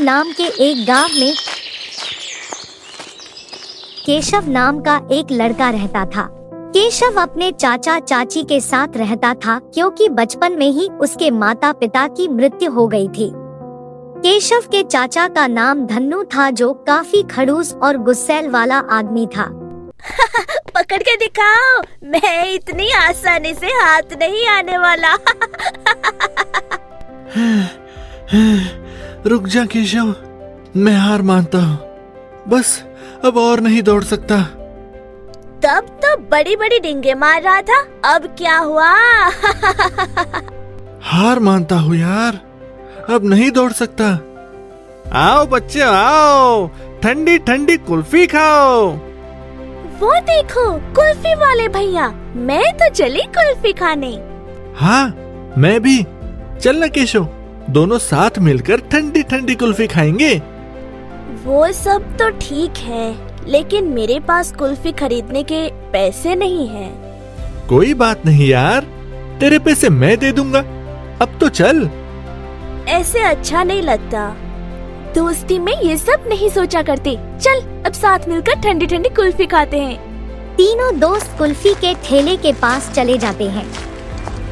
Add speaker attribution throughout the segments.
Speaker 1: नाम के एक गांव में केशव नाम का एक लड़का रहता था। केशव अपने चाचा चाची के साथ रहता था क्योंकि बचपन में ही उसके माता पिता की मृत्यु हो गई थी। केशव के चाचा का नाम धन्नू था, जो काफी खड़ूस और गुस्सैल वाला आदमी था।
Speaker 2: पकड़ के दिखाओ, मैं इतनी आसानी से हाथ नहीं आने वाला।
Speaker 3: रुक जा केशव, मैं हार मानता हूँ, बस अब और नहीं दौड़ सकता।
Speaker 2: तब तो बड़ी बड़ी डींगे मार रहा था, अब क्या हुआ?
Speaker 3: हार मानता हूँ यार, अब नहीं दौड़ सकता। आओ बच्चे आओ, ठंडी ठंडी कुल्फी खाओ।
Speaker 2: वो देखो कुल्फी वाले भैया, मैं तो चली कुल्फी खाने।
Speaker 3: हाँ मैं भी, चल ना केशव, दोनों साथ मिलकर ठंडी ठंडी कुल्फी खाएंगे।
Speaker 2: वो सब तो ठीक है, लेकिन मेरे पास कुल्फी खरीदने के पैसे नहीं हैं।
Speaker 3: कोई बात नहीं यार, तेरे पैसे मैं दे दूंगा, अब तो चल।
Speaker 2: ऐसे अच्छा नहीं लगता, दोस्ती में ये सब नहीं सोचा करते। चल अब साथ मिलकर ठंडी ठंडी कुल्फी खाते हैं।
Speaker 1: तीनों दोस्त कुल्फी के ठेले के पास चले जाते हैं।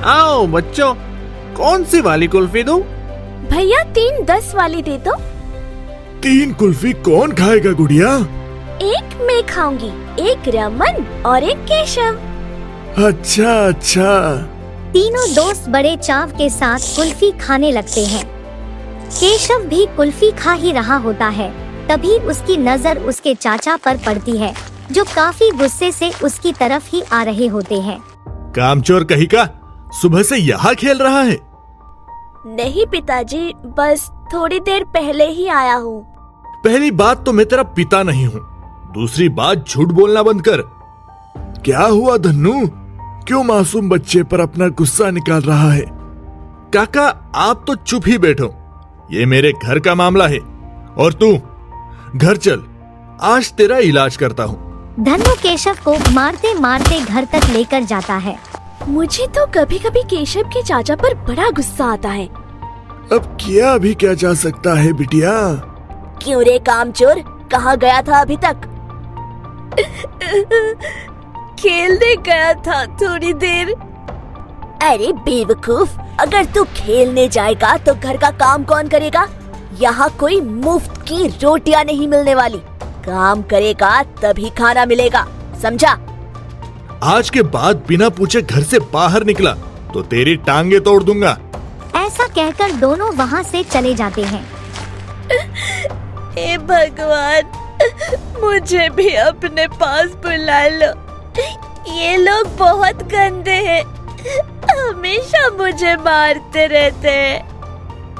Speaker 3: आओ बच्चों, कौन सी वाली कुल्फी दूं?
Speaker 2: भैया 3 10 वाली दे दो।
Speaker 3: 3 कुल्फी कौन खाएगा गुड़िया?
Speaker 2: एक मैं खाऊंगी, एक रमन और एक केशव।
Speaker 3: अच्छा अच्छा।
Speaker 1: तीनों दोस्त बड़े चाव के साथ कुल्फी खाने लगते हैं। केशव भी कुल्फी खा ही रहा होता है, तभी उसकी नजर उसके चाचा पर पड़ती है, जो काफी गुस्से से उसकी तरफ ही आ रहे होते हैं।
Speaker 3: कामचोर कहीं का, सुबह से यहाँ खेल रहा है?
Speaker 2: नहीं पिताजी, बस थोड़ी देर पहले ही आया हूँ।
Speaker 3: पहली बात तो मैं तेरा पिता नहीं हूँ, दूसरी बात झूठ बोलना बंद कर। क्या हुआ धन्नू, क्यों मासूम बच्चे पर अपना गुस्सा निकाल रहा है? काका आप तो चुप ही बैठो, ये मेरे घर का मामला है, और तू घर चल, आज तेरा इलाज करता हूँ।
Speaker 1: धन्नू केशव को मारते मारते घर तक लेकर जाता है।
Speaker 2: मुझे तो कभी कभी केशव के चाचा पर बड़ा गुस्सा आता है।
Speaker 3: अब किया भी क्या जा सकता है बिटिया?
Speaker 2: क्यों रे कामचोर, कहाँ गया था अभी तक? खेलने गया था थोड़ी देर। अरे बेवकूफ, अगर तू खेलने जाएगा तो घर का काम कौन करेगा? यहाँ कोई मुफ्त की रोटियां नहीं मिलने वाली, काम करेगा तभी खाना मिलेगा, समझा?
Speaker 3: आज के बाद बिना पूछे घर से बाहर निकला तो तेरी टांगे तोड़ दूंगा।
Speaker 1: ऐसा कहकर दोनों वहाँ से चले जाते हैं।
Speaker 2: हे भगवान, मुझे भी अपने पास बुला लो। ये लोग बहुत गंदे हैं, हमेशा मुझे मारते रहते हैं।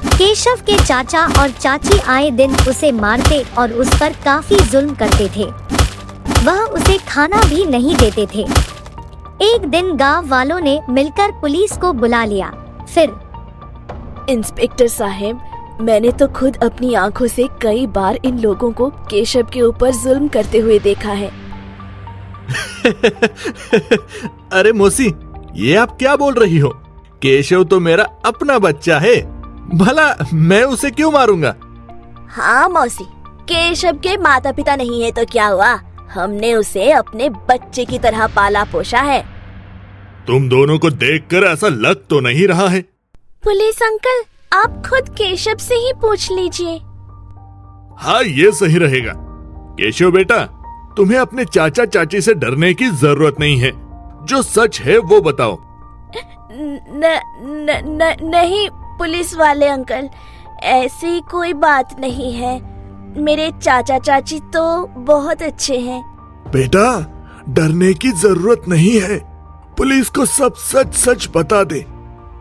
Speaker 1: केशव के चाचा और चाची आए दिन उसे मारते और उस पर काफी जुल्म करते थे। वह उसे खाना भी नहीं देते थे। एक दिन गांव वालों ने मिलकर पुलिस को बुला लिया। फिर
Speaker 2: इंस्पेक्टर साहब, मैंने तो खुद अपनी आंखों से कई बार इन लोगों को केशव के ऊपर जुल्म करते हुए देखा है।
Speaker 3: अरे मौसी, ये आप क्या बोल रही हो? केशव तो मेरा अपना बच्चा है, भला मैं उसे क्यों मारूंगा?
Speaker 2: हाँ मौसी, केशव के माता पिता नहीं है तो क्या हुआ, हमने उसे अपने बच्चे की तरह पाला पोसा है।
Speaker 3: तुम दोनों को देखकर ऐसा लग तो नहीं रहा है।
Speaker 2: पुलिस अंकल, आप खुद केशव से ही पूछ लीजिए।
Speaker 3: हाँ ये सही रहेगा। केशव बेटा, तुम्हें अपने चाचा चाची से डरने की जरूरत नहीं है, जो सच है वो बताओ।
Speaker 2: नहीं पुलिस वाले अंकल, ऐसी कोई बात नहीं है, मेरे चाचा चाची तो बहुत अच्छे हैं।
Speaker 4: बेटा, डरने की जरूरत नहीं है, पुलिस को सब सच सच बता दे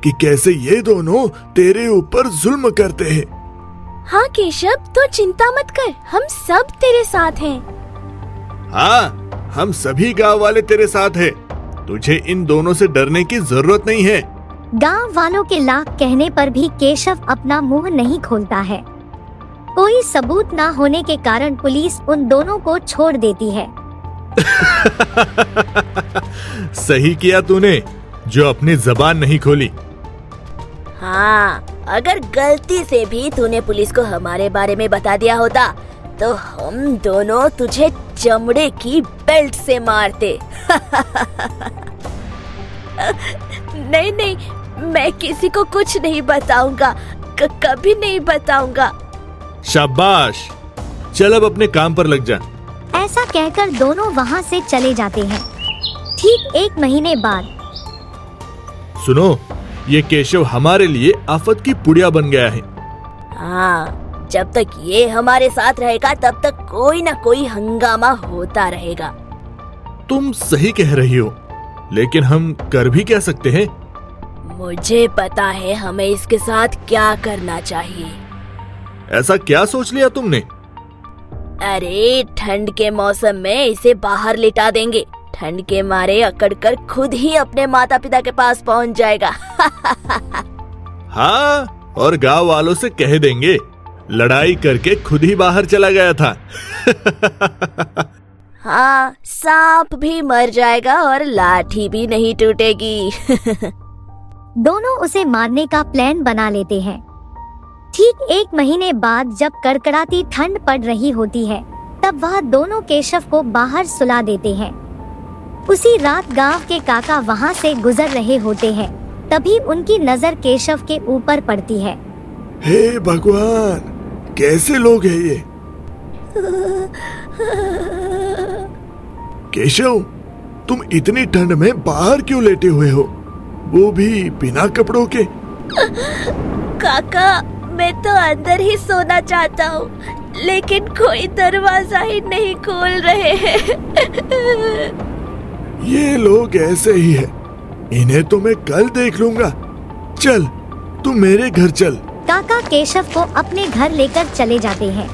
Speaker 4: कि कैसे ये दोनों तेरे ऊपर जुल्म करते हैं।
Speaker 2: हाँ केशव, तो चिंता मत कर, हम सब तेरे साथ हैं।
Speaker 3: हाँ, हम सभी गांव वाले तेरे साथ हैं, तुझे इन दोनों से डरने की जरूरत नहीं है।
Speaker 1: गांव वालों के लाख कहने पर भी केशव अपना मुंह नहीं खोलता है। कोई सबूत ना होने के कारण पुलिस उन दोनों को छोड़ देती है।
Speaker 3: सही किया तूने, जो अपनी जबान नहीं खोली।
Speaker 2: हाँ, अगर गलती से भी तूने पुलिस को हमारे बारे में बता दिया होता तो हम दोनों तुझे चमड़े की बेल्ट से मारते। नहीं नहीं, मैं किसी को कुछ नहीं बताऊंगा, कभी नहीं बताऊंगा।
Speaker 3: शाबाश, चल अब अपने काम पर लग जा।
Speaker 1: ऐसा कहकर दोनों वहाँ से चले जाते हैं। ठीक 1 महीने बाद
Speaker 3: सुनो, ये केशव हमारे लिए आफत की पुड़िया बन गया है।
Speaker 2: हाँ, जब तक ये हमारे साथ रहेगा तब तक कोई ना कोई हंगामा होता रहेगा।
Speaker 3: तुम सही कह रही हो, लेकिन हम कर भी क्या सकते हैं?
Speaker 2: मुझे पता है हमें इसके साथ क्या करना चाहिए।
Speaker 3: ऐसा क्या सोच लिया तुमने?
Speaker 2: अरे ठंड के मौसम में इसे बाहर लिटा देंगे। ठंड के मारे अकड़कर खुद ही अपने माता पिता के पास पहुंच जाएगा।
Speaker 3: हाँ, और गांव वालों से कह देंगे लड़ाई करके खुद ही बाहर चला गया था।
Speaker 2: हाँ, सांप भी मर जाएगा और लाठी भी नहीं टूटेगी।
Speaker 1: दोनों उसे मारने का प्लान बना लेते हैं। ठीक 1 महीने बाद जब कड़कड़ाती ठंड पड़ रही होती है, तब वह दोनों केशव को बाहर सुला देते हैं। उसी रात गांव के काका वहां से गुजर रहे होते हैं, तभी उनकी नजर केशव के ऊपर पड़ती है।
Speaker 4: हे भगवान, कैसे लोग हैं ये? केशव, तुम इतनी ठंड में बाहर क्यों लेटे हुए हो, वो भी बिना कपड़ों के?
Speaker 2: काका, मैं तो अंदर ही सोना चाहता हूँ, लेकिन कोई दरवाजा ही नहीं खोल रहे हैं।
Speaker 4: ये लोग ऐसे ही है, इन्हें तो मैं कल देख लूंगा। चल, तू मेरे घर चल।
Speaker 1: काका केशव को अपने घर लेकर चले जाते हैं।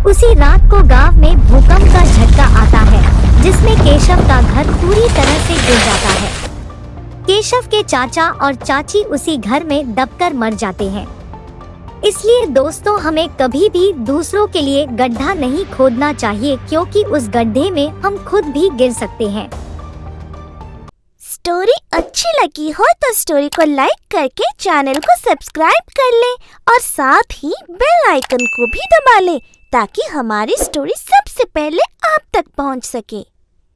Speaker 1: उसी रात को गांव में भूकंप का झटका आता है, जिसमें केशव का घर पूरी तरह से गिर जाता है। केशव के चाचा और चाची उसी घर में दबकर मर जाते हैं। इसलिए दोस्तों, हमें कभी भी दूसरों के लिए गड्ढा नहीं खोदना चाहिए, क्योंकि उस गड्ढे में हम खुद भी गिर सकते हैं।
Speaker 2: स्टोरी अच्छी लगी हो तो स्टोरी को लाइक करके चैनल को सब्सक्राइब कर लें और साथ ही बेल आइकन को भी दबा लें, ताकि हमारी स्टोरी सबसे पहले आप तक पहुंच सके।